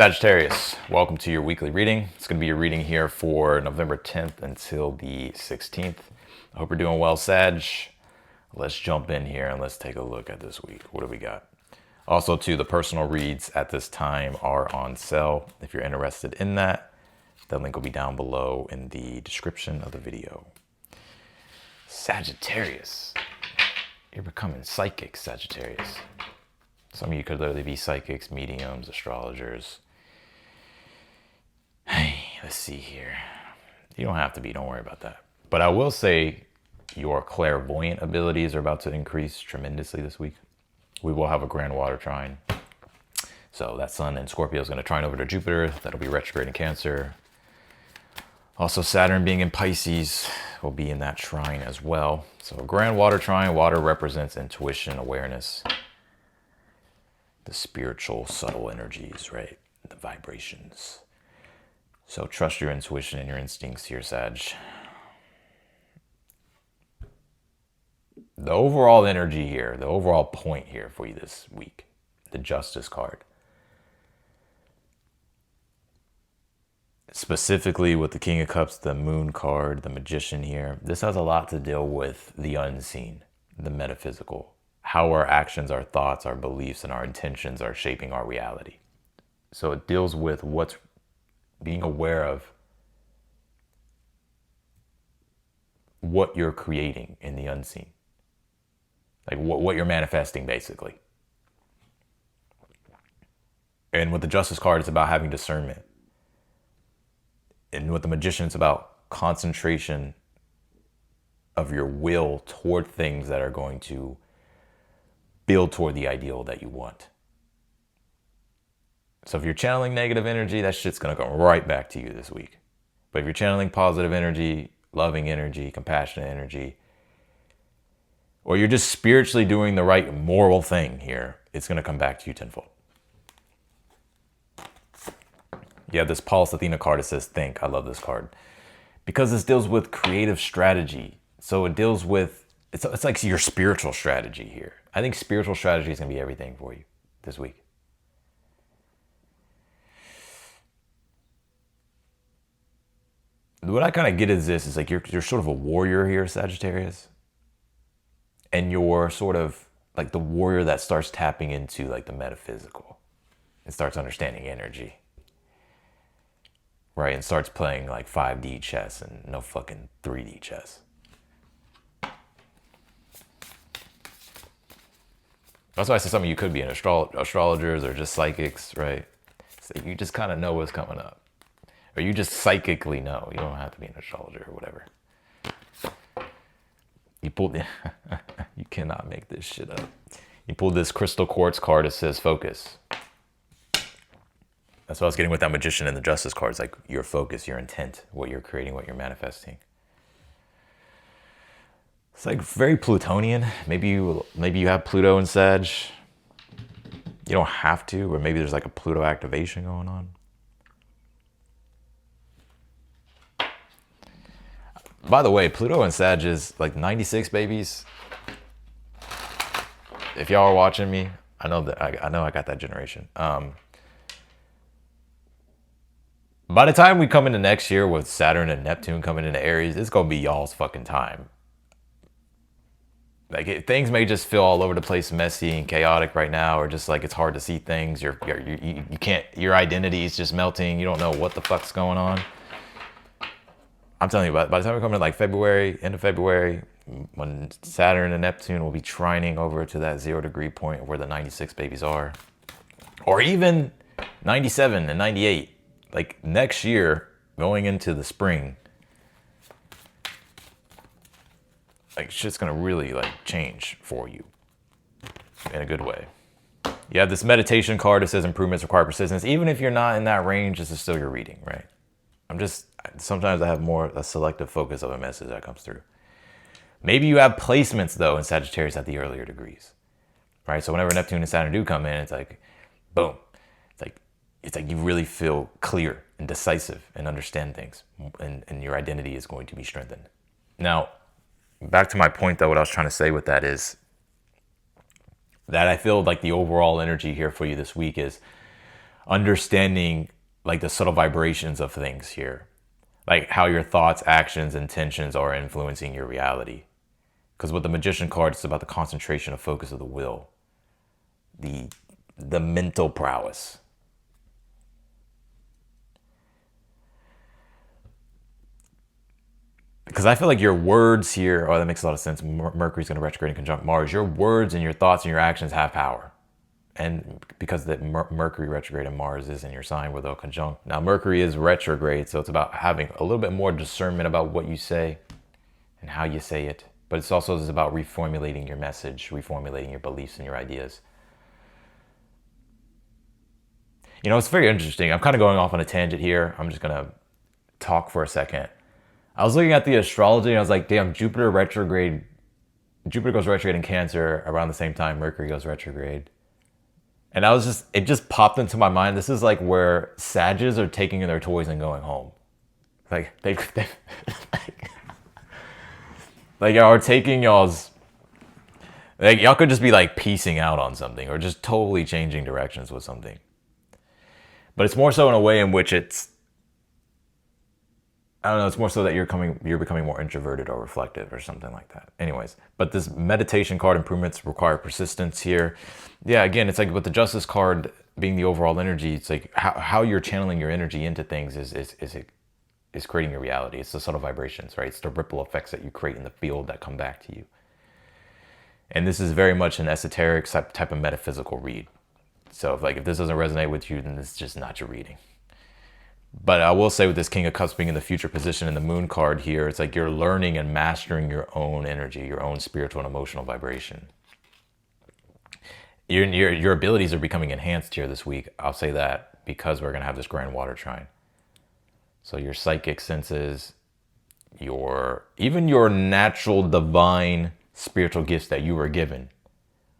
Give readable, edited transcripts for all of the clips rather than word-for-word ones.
Sagittarius, welcome to your weekly reading. It's going to be your reading here for November 10th until the 16th. I hope you're doing well, Sag. Let's jump in here and let's take a look at this week. What do we got? Also, too, the personal reads at this time are on sale. If you're interested in that, the link will be down below in the description of the video. Sagittarius, you're becoming psychic, Sagittarius. Some of you could literally be psychics, mediums, astrologers. Hey, let's see here. You don't have to be, don't worry about that. But I will say your clairvoyant abilities are about to increase tremendously this week. We will have a grand water trine. So that sun in Scorpio is going to trine over to Jupiter. That'll be retrograde in Cancer. Also, Saturn being in Pisces will be in that trine as well. So a grand water trine, water represents intuition, awareness, the spiritual, subtle energies, right? The vibrations. So trust your intuition and your instincts here, Sag. The overall energy here, the overall point here for you this week, the Justice card. Specifically with the King of Cups, the Moon card, the Magician here. This has a lot to deal with the unseen, the metaphysical. How our actions, our thoughts, our beliefs, and our intentions are shaping our reality. So it deals with what's being aware of what you're creating in the unseen. Like what you're manifesting, basically. And with the Justice card, it's about having discernment. And with the Magician, it's about concentration of your will toward things that are going to build toward the ideal that you want. So if you're channeling negative energy, that shit's going to go right back to you this week. But if you're channeling positive energy, loving energy, compassionate energy, or you're just spiritually doing the right moral thing here, it's going to come back to you tenfold. You have this Paulus Athena card that says think. I love this card because this deals with creative strategy. So it deals with, it's like your spiritual strategy here. I think spiritual strategy is going to be everything for you this week. What I kind of get is this, is like you're sort of a warrior here, Sagittarius. And you're sort of like the warrior that starts tapping into like the metaphysical and starts understanding energy. Right? And starts playing like 5D chess and no fucking 3D chess. That's why I say some of you could be an astrologers or just psychics, right? So you just kind of know what's coming up. Or you just psychically know. You don't have to be an astrologer or whatever. You pulled you cannot make this shit up. You pulled this crystal quartz card that says focus. That's what I was getting with that Magician and the Justice cards, like your focus, your intent, what you're creating, what you're manifesting. It's like very Plutonian. Maybe you have Pluto in Sag. You don't have to, or maybe there's like a Pluto activation going on. By the way, Pluto in Sag is like 96 babies. If y'all are watching me, I know I got that generation. By the time we come into next year with Saturn and Neptune coming into Aries, it's gonna be y'all's fucking time. Like things may just feel all over the place, messy and chaotic right now, or just like it's hard to see things. You can't. Your identity is just melting. You don't know what the fuck's going on. I'm telling you, by the time we come in like February, end of February, when Saturn and Neptune will be trining over to that 0 degree point where the 96 babies are, or even 97 and 98. Like next year, going into the spring, like shit's gonna really like change for you in a good way. You have this meditation card that says improvements require persistence. Even if you're not in that range, this is still your reading, right? Sometimes I have more a selective focus of a message that comes through. Maybe you have placements though in Sagittarius at the earlier degrees, right? So whenever Neptune and Saturn do come in, it's like, boom. It's like you really feel clear and decisive and understand things, and your identity is going to be strengthened. Now, back to my point though, what I was trying to say with that is that I feel like the overall energy here for you this week is understanding like the subtle vibrations of things here, like how your thoughts, actions, intentions are influencing your reality. Because with the Magician card, it's about the concentration of focus of the will, the mental prowess. Because I feel like your words here, oh, that makes a lot of sense. Mercury's going to retrograde in conjunct Mars. Your words and your thoughts and your actions have power. And because that Mercury retrograde and Mars is in your sign where they'll conjunct. Now, Mercury is retrograde, so it's about having a little bit more discernment about what you say and how you say it. But it's also about reformulating your message, reformulating your beliefs and your ideas. You know, it's very interesting. I'm kind of going off on a tangent here. I'm just going to talk for a second. I was looking at the astrology and I was like, damn, Jupiter goes retrograde in Cancer around the same time Mercury goes retrograde. And it just popped into my mind. This is like where Sages are taking their toys and going home. Like they like y'all are taking y'all's, like y'all could just be like piecing out on something or just totally changing directions with something. But it's more so in a way in which it's more so that you're becoming more introverted or reflective or something like that. Anyways, but this meditation card, improvements require persistence here. Yeah, again, it's like with the Justice card being the overall energy, it's like how you're channeling your energy into things is creating your reality. It's the subtle vibrations, right? It's the ripple effects that you create in the field that come back to you. And this is very much an esoteric type of metaphysical read. So if this doesn't resonate with you, then it's just not your reading. But I will say with this King of Cups being in the future position in the Moon card here, it's like you're learning and mastering your own energy, your own spiritual and emotional vibration. Your abilities are becoming enhanced here this week. I'll say that because we're going to have this grand water trine. So your psychic senses, even your natural divine spiritual gifts that you were given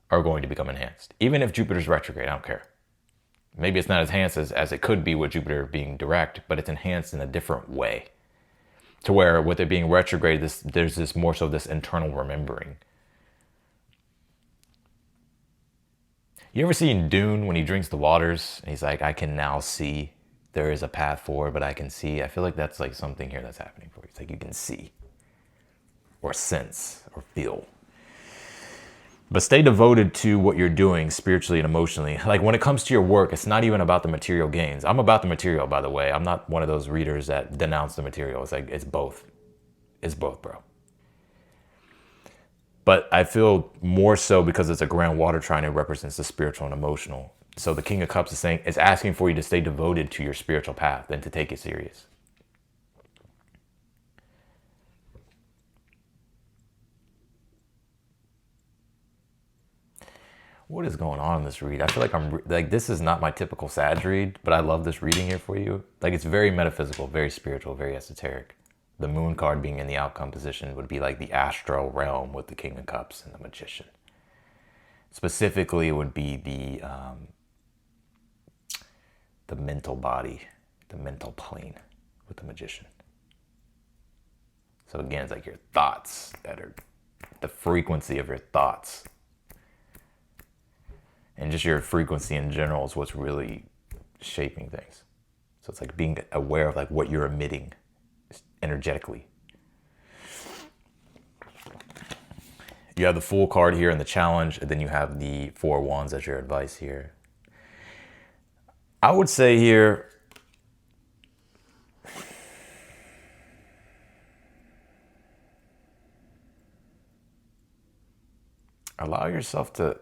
are going to become enhanced. Even if Jupiter's retrograde, I don't care. Maybe it's not as enhanced as it could be with Jupiter being direct, but it's enhanced in a different way. To where with it being retrograde, there's this more so this internal remembering. You ever seen Dune when he drinks the waters and he's like, I can now see there is a path forward, but I can see. I feel like that's like something here that's happening for you. It's like you can see or sense or feel. But stay devoted to what you're doing spiritually and emotionally. Like when it comes to your work, it's not even about the material gains. I'm about the material, by the way. I'm not one of those readers that denounce the material. It's like, it's both. It's both, bro. But I feel more so because it's a grand water trine, it represents the spiritual and emotional. So the King of Cups is asking for you to stay devoted to your spiritual path and to take it serious. What is going on in this read? I feel like this is not my typical Sag read, but I love this reading here for you. Like it's very metaphysical, very spiritual, very esoteric. The Moon card being in the outcome position would be like the astral realm with the King of Cups and the Magician. Specifically, it would be the mental body, the mental plane with the Magician. So again, it's like your thoughts the frequency of your thoughts. And just your frequency in general is what's really shaping things. So it's like being aware of like what you're emitting energetically. You have the Fool card here in the challenge, and then you have the Four of Wands as your advice here. I would say here, allow yourself to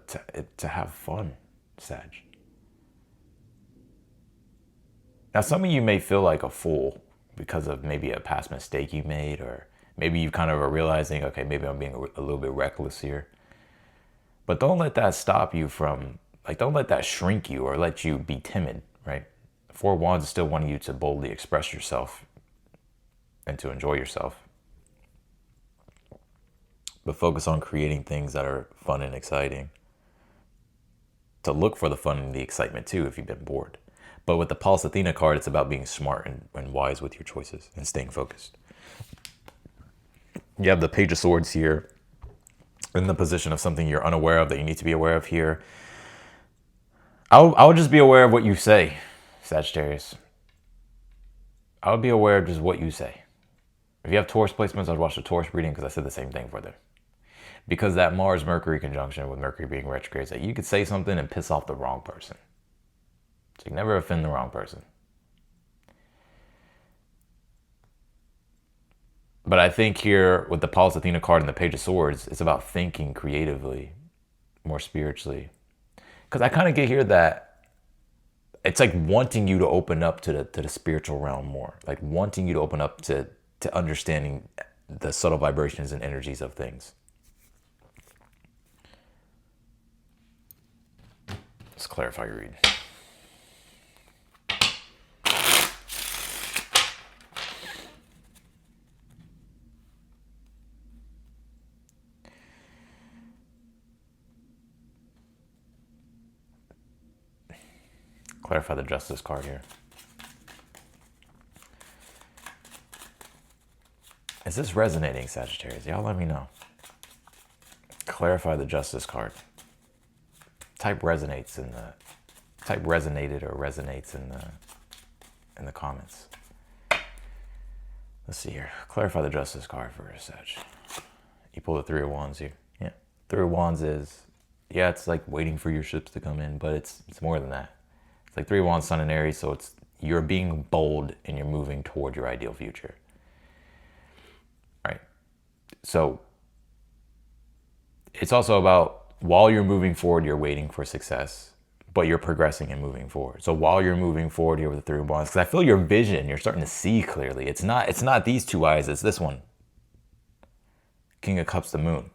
have fun, Sag. Now, some of you may feel like a fool because of maybe a past mistake you made, or maybe you kind of are realizing, okay, maybe I'm being a little bit reckless here. But don't let that stop you from, don't let that shrink you or let you be timid, right? Four of Wands is still wanting you to boldly express yourself and to enjoy yourself. But focus on creating things that are fun and exciting. To look for the fun and the excitement too if you've been bored. But with the Pulse Athena card, it's about being smart and wise with your choices and staying focused. You have the Page of Swords here in the position of something you're unaware of that you need to be aware of here. I would just be aware of what you say. Sagittarius, I would be aware of just what you say. If you have Taurus placements, I'd watch the Taurus reading because I said the same thing for them. Because that Mars-Mercury conjunction with Mercury being retrograde is that you could say something and piss off the wrong person. So you never offend the wrong person. But I think here with the Pallas Athena card and the Page of Swords, it's about thinking creatively, more spiritually. Because I kind of get here that it's like wanting you to open up to the spiritual realm more, like wanting you to open up to understanding the subtle vibrations and energies of things. Let's clarify your read. Clarify the Justice card here. Is this resonating, Sagittarius? Y'all let me know. Clarify the Justice card. Type resonated or resonates in the comments. Let's see here. Clarify the Justice card for a Sag. You pull the Three of Wands here. Yeah. Three of Wands is, yeah, it's like waiting for your ships to come in, but it's more than that. It's like Three of Wands, Sun and Aries, so it's you're being bold and you're moving toward your ideal future. Right? So it's also about while you're moving forward, you're waiting for success, but you're progressing and moving forward. So while you're moving forward here with the Three of Wands, because I feel your vision, you're starting to see clearly. It's not these two eyes, it's this one. King of Cups, the Moon.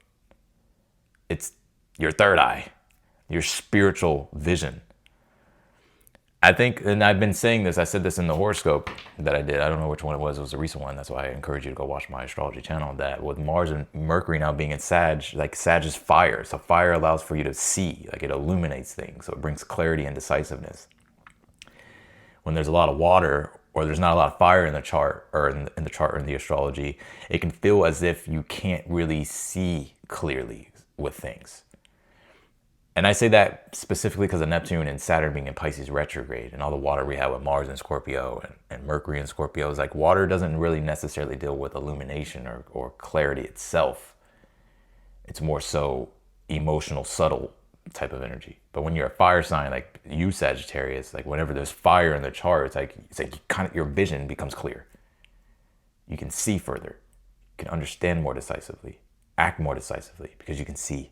It's your third eye, your spiritual vision. I think, and I've been saying this, I said this in the horoscope that I did. I don't know which one it was a recent one. That's why I encourage you to go watch my astrology channel. That with Mars and Mercury now being in Sag, like Sag is fire. So fire allows for you to see, like it illuminates things. So it brings clarity and decisiveness. When there's a lot of water or there's not a lot of fire in the chart or in the chart or in the astrology, it can feel as if you can't really see clearly with things. And I say that specifically because of Neptune and Saturn being in Pisces retrograde and all the water we have with Mars in Scorpio and Mercury in Scorpio is like water doesn't really necessarily deal with illumination or clarity itself. It's more so emotional, subtle type of energy. But when you're a fire sign, like you Sagittarius, like whenever there's fire in the chart, it's like kind of your vision becomes clear. You can see further. You can understand more decisively, act more decisively because you can see.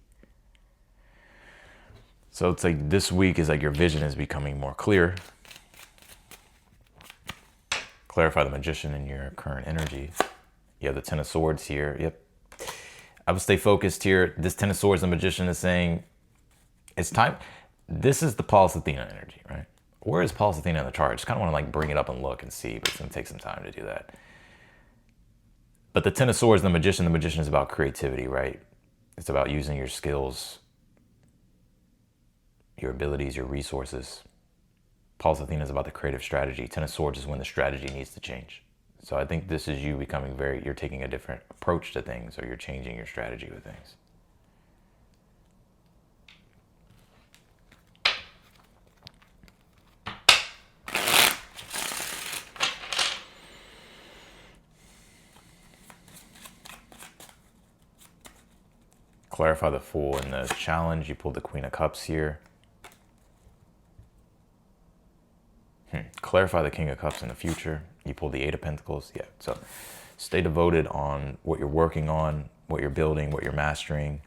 So it's like this week is like your vision is becoming more clear. Clarify the Magician in your current energy. You have the Ten of Swords here. Yep. I would stay focused here. This Ten of Swords, the Magician is saying, it's time. This is the Pallas Athena energy, right? Where is Pallas Athena in the chart? I just kind of want to like bring it up and look and see, but it's going to take some time to do that. But the Ten of Swords, the Magician is about creativity, right? It's about using your skills, your abilities, your resources. Pallas Athena is about the creative strategy. Ten of Swords is when the strategy needs to change. So I think this is you becoming you're taking a different approach to things, or you're changing your strategy with things. Clarify the Fool in the challenge. You pulled the Queen of Cups here. Clarify the King of Cups in the future. You pulled the Eight of Pentacles. Yeah, so stay devoted on what you're working on, what you're building, what you're mastering.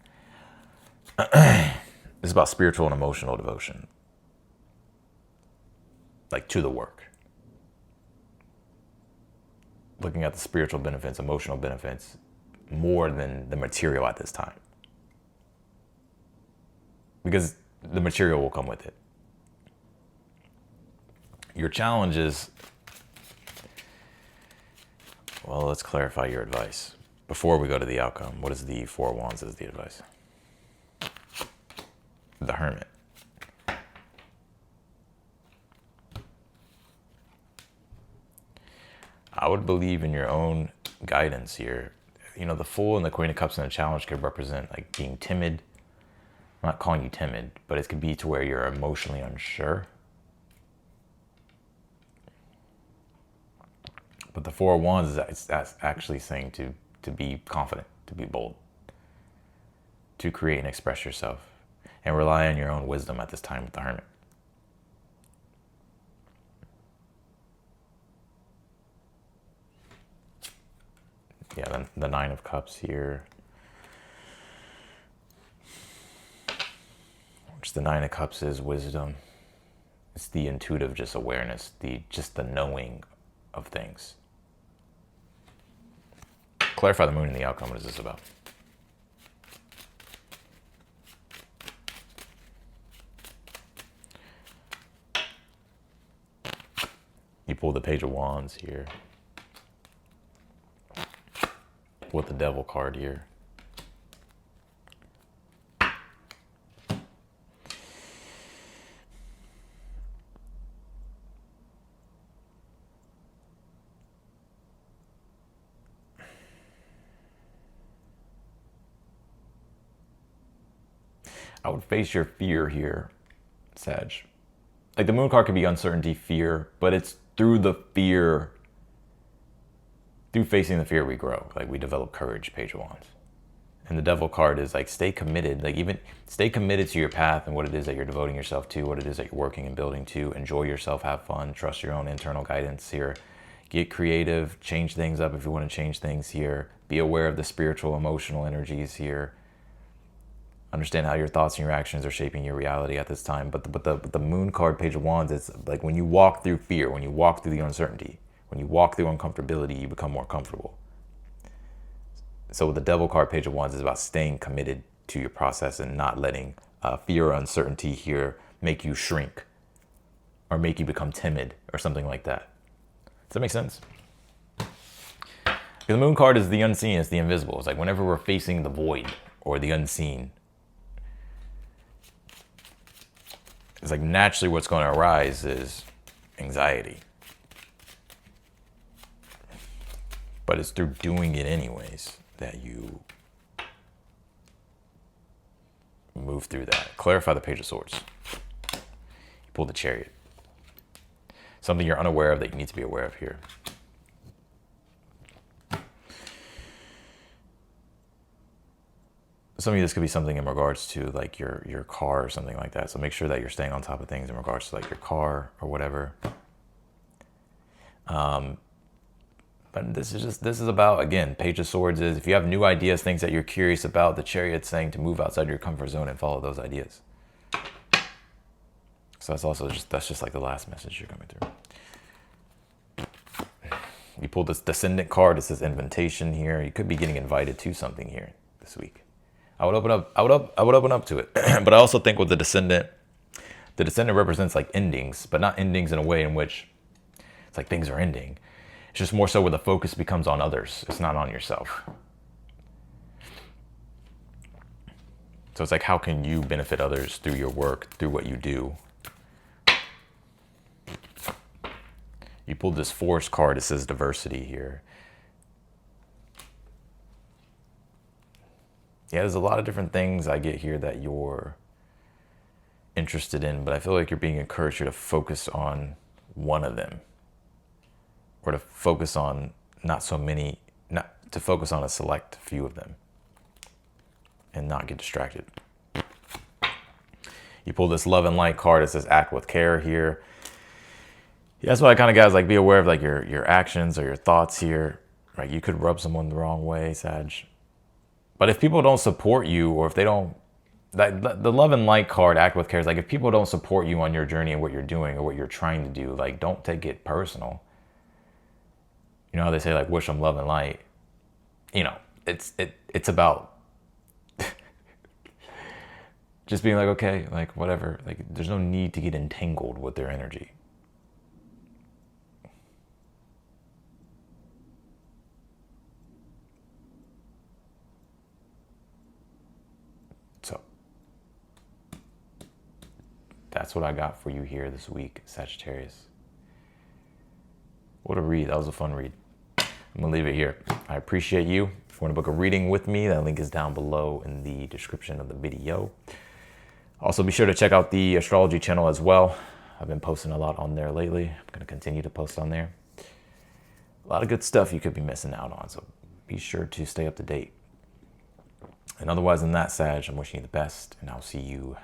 It's about spiritual and emotional devotion, like to the work. Looking at the spiritual benefits, emotional benefits, more than the material at this time. Because the material will come with it. Your challenge is, well, let's clarify your advice. Before we go to the outcome, what is the Four of Wands as the advice? The Hermit. I would believe in your own guidance here. You know, the Fool and the Queen of Cups in the challenge could represent like being timid. I'm not calling you timid, but it could be to where you're emotionally unsure. But the Four of Wands is that's actually saying to be confident, to be bold, to create and express yourself, and rely on your own wisdom at this time with the Hermit. Yeah, the Nine of Cups here. Which the Nine of Cups is wisdom. It's the intuitive just awareness, just the knowing of things. Clarify the moon and the outcome. What is this about? You pull the Page of Wands here. With the Devil card here. I would face your fear here, Sag. Like the Moon card could be uncertainty, fear, but it's through the fear, through facing the fear we grow. Like we develop courage, Page of Wands. And the Devil card is like stay committed, like even stay committed to your path and what it is that you're devoting yourself to, what it is that you're working and building to. Enjoy yourself, have fun, trust your own internal guidance here. Get creative, change things up if you want to change things here. Be aware of the spiritual, emotional energies here. Understand how your thoughts and your actions are shaping your reality at this time. But the Moon card, Page of Wands, it's like when you walk through fear, when you walk through the uncertainty, when you walk through uncomfortability, you become more comfortable. So with the Devil card, Page of Wands, is about staying committed to your process and not letting fear or uncertainty here make you shrink or make you become timid or something like that. Does that make sense? The Moon card is the unseen, it's the invisible. It's like whenever we're facing the void or the unseen, it's like naturally what's going to arise is anxiety. But it's through doing it anyways that you move through that. Clarify the Page of Swords. You pull the Chariot. Something you're unaware of that you need to be aware of here. Some of you, this could be something in regards to like your car or something like that. So make sure that you're staying on top of things in regards to like your car or whatever. But this is about, again, Page of Swords is if you have new ideas, things that you're curious about, the Chariot's saying to move outside your comfort zone and follow those ideas. So that's just like the last message you're coming through. You pulled this Descendant card. It says invitation here. You could be getting invited to something here this week. I would open up to it. But I also think with the Descendant represents like endings, but not endings in a way in which it's like things are ending. It's just more so where the focus becomes on others. It's not on yourself. So it's like, how can you benefit others through your work, through what you do? You pulled this Force card. It says diversity here. Yeah, there's a lot of different things I get here that you're interested in, but I feel like you're being encouraged here to focus on one of them. Or to focus on not to focus on a select few of them and not get distracted. You pull this Love and Light card. It says act with care here. Yeah, that's what I kind of got is like be aware of like your actions or your thoughts here. Right? You could rub someone the wrong way, Sag. But if people don't support you or if they don't, the Love and Light card, act with care, is like if people don't support you on your journey and what you're doing or what you're trying to do, like don't take it personal. You know how they say like wish them love and light. You know, it's about just being like, okay, like whatever. Like there's no need to get entangled with their energy. So that's what I got for you here this week, Sagittarius. What a read. That was a fun read. I'm going to leave it here. I appreciate you. If you want to book a reading with me, that link is down below in the description of the video. Also, be sure to check out the Astrology channel as well. I've been posting a lot on there lately. I'm going to continue to post on there. A lot of good stuff you could be missing out on. So be sure to stay up to date. And otherwise than that, Sag, I'm wishing you the best, and I'll see you